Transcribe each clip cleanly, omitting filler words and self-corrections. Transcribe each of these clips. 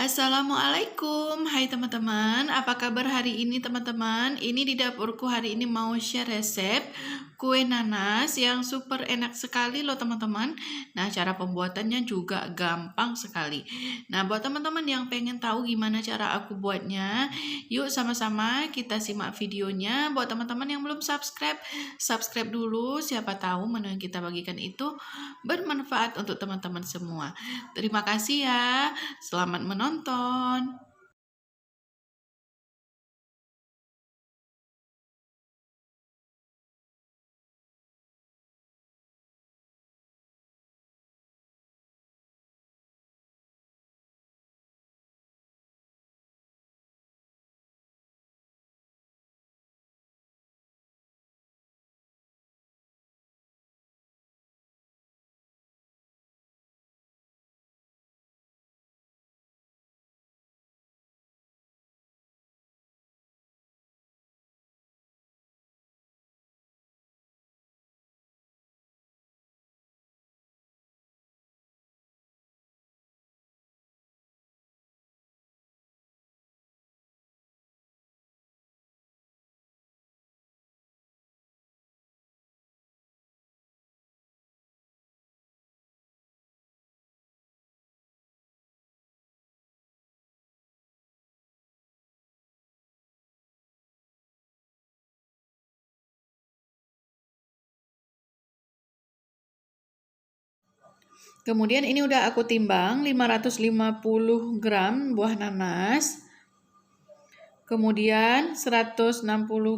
Assalamualaikum, hai teman-teman. Apa kabar hari ini teman-teman? Ini di dapurku hari ini mau share resep kue nanas yang super enak sekali loh teman-teman. Nah, cara pembuatannya juga gampang sekali. Nah, buat teman-teman yang pengen tahu gimana cara aku buatnya, yuk sama-sama kita simak videonya. Buat teman-teman yang belum subscribe, subscribe dulu. Siapa tahu menu yang kita bagikan itu bermanfaat untuk teman-teman semua. Terima kasih ya. Selamat menonton. Kemudian ini udah aku timbang 550 gram buah nanas. Kemudian 160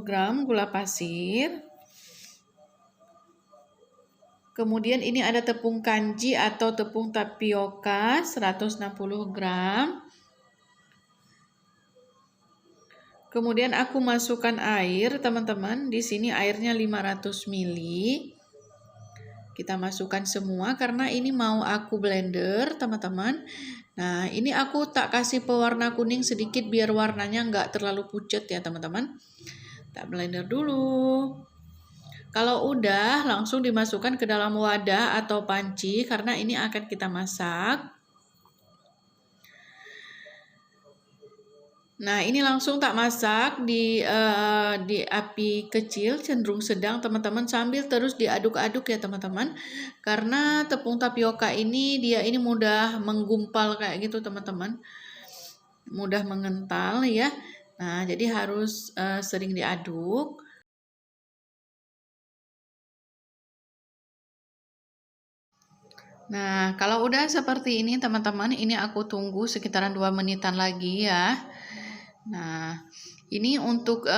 gram gula pasir. Kemudian ini ada tepung kanji atau tepung tapioka 160 gram. Kemudian aku masukkan air, teman-teman. Di sini airnya 500 ml. Kita masukkan semua karena ini mau aku blender, teman-teman. Nah, ini aku tak kasih pewarna kuning sedikit biar warnanya nggak terlalu pucat ya, teman-teman. Tak blender dulu. Kalau udah, langsung dimasukkan ke dalam wadah atau panci karena ini akan kita masak. Nah, ini langsung tak masak di api kecil, cenderung sedang teman-teman, sambil terus diaduk-aduk ya teman-teman. Karena tepung tapioka ini dia ini mudah menggumpal kayak gitu teman-teman. Mudah mengental ya. Nah, jadi harus sering diaduk. Nah, kalau udah seperti ini teman-teman, ini aku tunggu sekitaran 2 menitan lagi ya. Nah, ini untuk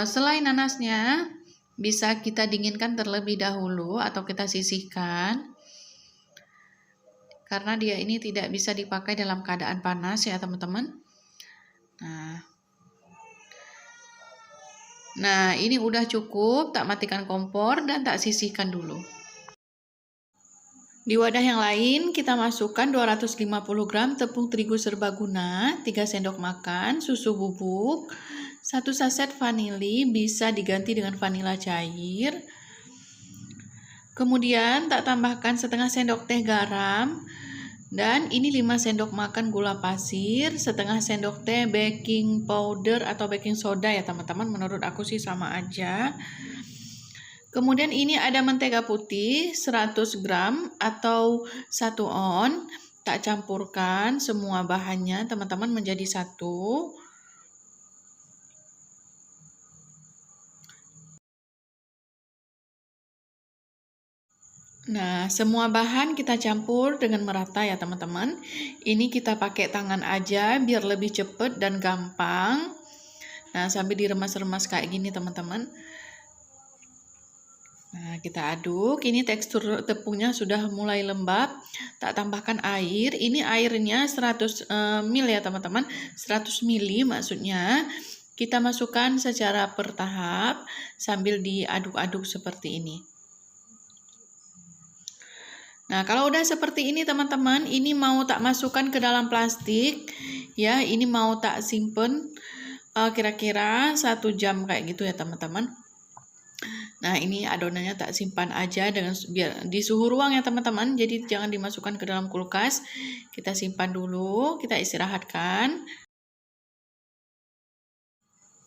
selai nanasnya bisa kita dinginkan terlebih dahulu atau kita sisihkan. Karena dia ini tidak bisa dipakai dalam keadaan panas ya teman-teman. Nah, ini udah cukup, tak matikan kompor dan tak sisihkan dulu. Di wadah yang lain kita masukkan 250 gram tepung terigu serbaguna, 3 sendok makan susu bubuk, 1 saset vanili, bisa diganti dengan vanila cair. Kemudian tak tambahkan setengah sendok teh garam, dan ini 5 sendok makan gula pasir, setengah sendok teh baking powder atau baking soda ya teman-teman, menurut aku sih sama aja. Kemudian ini ada mentega putih 100 gram atau 1 on. Tak campurkan semua bahannya teman-teman menjadi satu. Nah, semua bahan kita campur dengan merata ya teman-teman. Ini kita pakai tangan aja biar lebih cepat dan gampang. Nah, sambil diremas-remas kayak gini teman-teman. Nah, kita aduk. Ini tekstur tepungnya sudah mulai lembab. Tak tambahkan air. Ini airnya 100 ml ya teman-teman. 100 ml maksudnya. Kita masukkan secara bertahap sambil diaduk-aduk seperti ini. Nah, kalau udah seperti ini teman-teman, ini mau tak masukkan ke dalam plastik. Ya, ini mau tak simpen kira-kira 1 jam kayak gitu ya teman-teman. Nah, ini adonannya tak simpan aja dengan biar di suhu ruang ya teman-teman. Jadi jangan dimasukkan ke dalam kulkas. Kita simpan dulu, kita istirahatkan.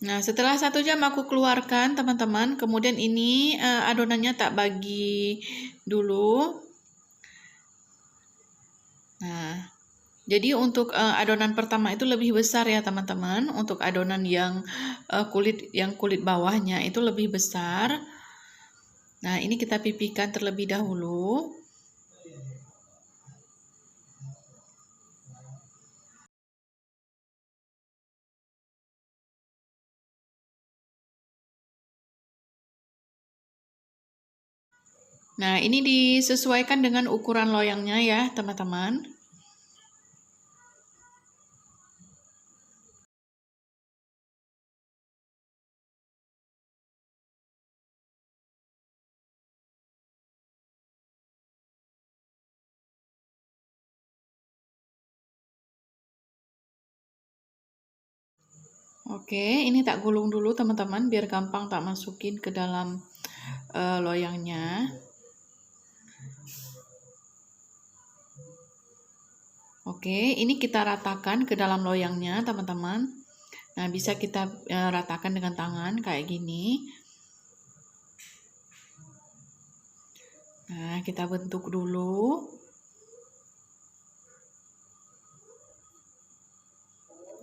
Nah, setelah 1 jam aku keluarkan teman-teman. Kemudian ini adonannya tak bagi dulu. Nah, jadi untuk adonan pertama itu lebih besar ya teman-teman. Untuk adonan yang kulit bawahnya itu lebih besar. Nah, ini kita pipihkan terlebih dahulu. Nah, ini disesuaikan dengan ukuran loyangnya ya, teman-teman. Oke, ini tak gulung dulu teman-teman, biar gampang tak masukin ke dalam loyangnya. Oke, ini kita ratakan ke dalam loyangnya teman-teman. Nah, bisa kita ratakan dengan tangan kayak gini. Nah, kita bentuk dulu.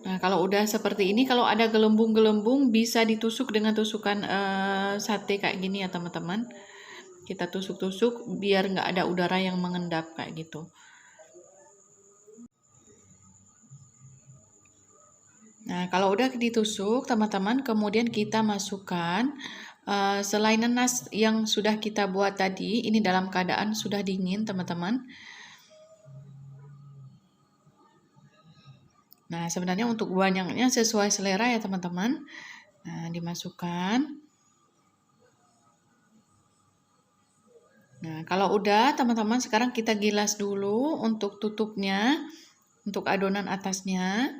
Nah, kalau udah seperti ini, kalau ada gelembung-gelembung bisa ditusuk dengan tusukan sate kayak gini ya teman-teman. Kita tusuk-tusuk biar nggak ada udara yang mengendap kayak gitu. Nah, kalau udah ditusuk teman-teman, kemudian kita masukkan selai nanas yang sudah kita buat tadi. Ini dalam keadaan sudah dingin teman-teman. Nah, sebenarnya untuk banyaknya sesuai selera ya teman-teman. Nah, dimasukkan. Nah, kalau udah teman-teman, sekarang kita gilas dulu untuk tutupnya, untuk adonan atasnya.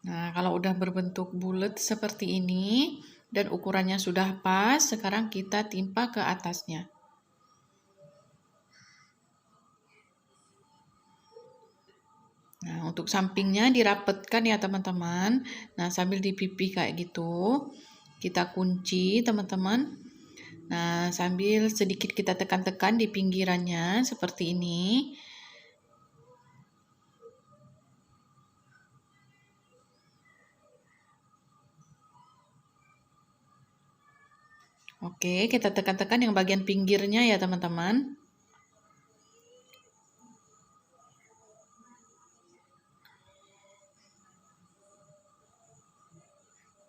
Nah, kalau udah berbentuk bulat seperti ini dan ukurannya sudah pas, sekarang kita timpa ke atasnya. Nah, untuk sampingnya dirapetkan ya teman-teman. Nah, sambil dipipih kayak gitu, kita kunci teman-teman. Nah, sambil sedikit kita tekan-tekan di pinggirannya seperti ini. Oke, kita tekan-tekan yang bagian pinggirnya ya teman-teman.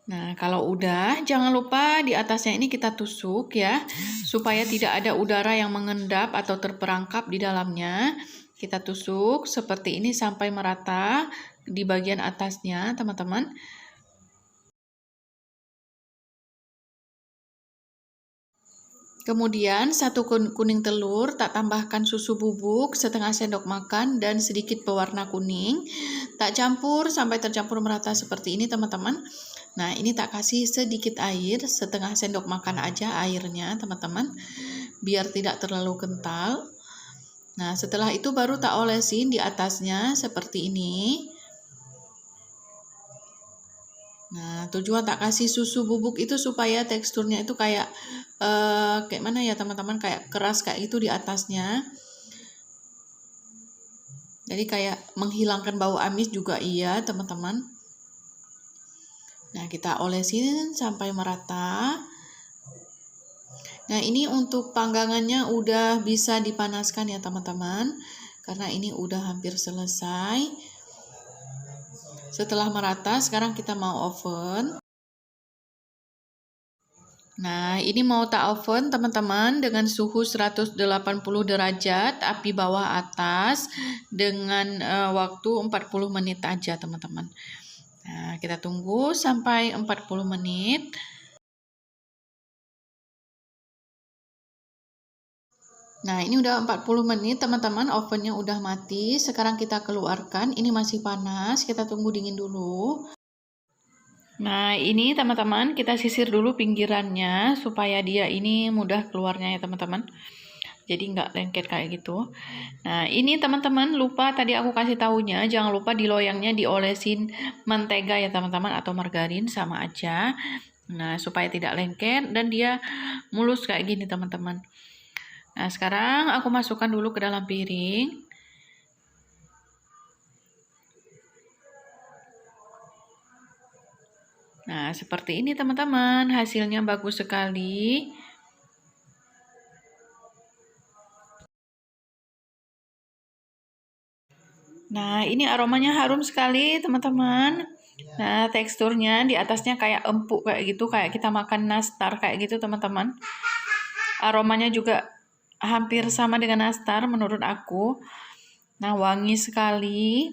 Nah, kalau udah, jangan lupa di atasnya ini kita tusuk ya, supaya tidak ada udara yang mengendap atau terperangkap di dalamnya. Kita tusuk seperti ini sampai merata di bagian atasnya, teman-teman. Kemudian 1 kuning telur, tak tambahkan susu bubuk setengah sendok makan dan sedikit pewarna kuning. Tak campur sampai tercampur merata seperti ini teman-teman. Nah, ini tak kasih sedikit air, setengah sendok makan aja airnya teman-teman, biar tidak terlalu kental. Nah, setelah itu baru tak olesin di atasnya seperti ini. Nah, tujuan tak kasih susu bubuk itu supaya teksturnya itu kayak mana ya teman-teman, kayak keras kayak itu di atasnya. Jadi kayak menghilangkan bau amis juga iya teman-teman. Nah, kita olesin sampai merata. Nah, ini untuk panggangannya udah bisa dipanaskan ya teman-teman, karena ini udah hampir selesai. Setelah merata, sekarang kita mau oven. Nah, ini mau tak oven teman-teman dengan suhu 180 derajat, api bawah atas dengan waktu 40 menit aja teman-teman. Nah, kita tunggu sampai 40 menit. Nah, ini udah 40 menit teman-teman, ovennya udah mati. Sekarang kita keluarkan, ini masih panas, kita tunggu dingin dulu. Nah, ini teman-teman kita sisir dulu pinggirannya supaya dia ini mudah keluarnya ya teman-teman. Jadi nggak lengket kayak gitu. Nah, ini teman-teman lupa tadi aku kasih tahunya, jangan lupa di loyangnya diolesin mentega ya teman-teman atau margarin sama aja. Nah, supaya tidak lengket dan dia mulus kayak gini teman-teman. Nah, sekarang aku masukkan dulu ke dalam piring. Nah, seperti ini teman-teman, hasilnya bagus sekali. Nah, ini aromanya harum sekali teman-teman. Nah, teksturnya di atasnya kayak empuk kayak gitu, kayak kita makan nastar kayak gitu teman-teman. Aromanya juga hampir sama dengan nastar menurut aku. Nah, wangi sekali.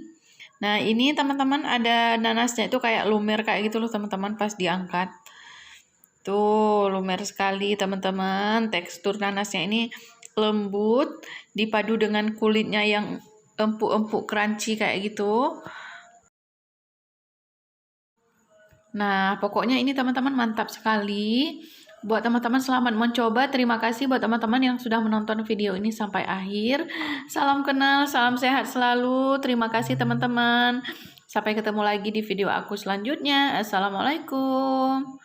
Nah, ini teman-teman ada nanasnya itu kayak lumer kayak gitu loh teman-teman pas diangkat. Tuh, lumer sekali teman-teman. Tekstur nanasnya ini lembut dipadu dengan kulitnya yang empuk-empuk crunchy kayak gitu. Nah, pokoknya ini teman-teman mantap sekali. Buat teman-teman selamat mencoba. Terima kasih buat teman-teman yang sudah menonton video ini sampai akhir. Salam kenal, salam sehat selalu. Terima kasih teman-teman. Sampai ketemu lagi di video aku selanjutnya. Assalamualaikum.